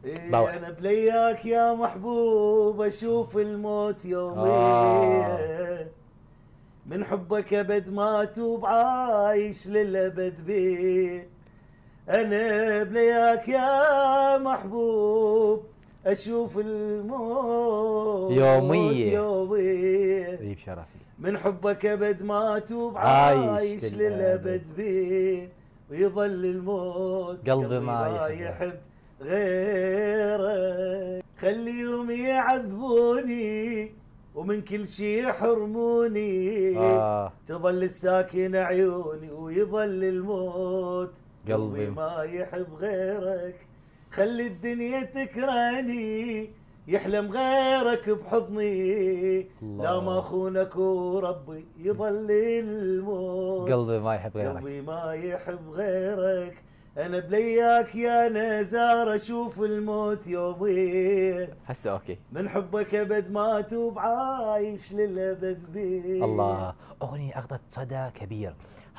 روعة. انا بلياك يا محبوب اشوف الموت يومي. من حبك ابد ما اتوب عايش للابد بيه. انا بلياك يا محبوب اشوف الموت يومية. يومي. طيب شرفي. من حبك ابد ما اتوب عايش عايش للأبد. للابد بيه. ويظل الموت قلبي ما يحب غيرك. خليهم يعذبوني ومن كل شي يحرموني. تظل الساكن عيوني ويظل الموت قلبي ما يحب غيرك. خلي الدنيا تكرهني يحلم غيرك بحضني. لا ما خونك وربي يظل الموت قلبي ما يحب غيرك. قلبي ما يحب غيرك. انا بلياك يا نزار اشوف الموت يومين. هسه اوكي. من حبك ابد ما اتوب عايش للابد بيه. الله، اغنية اخذت صدى كبير.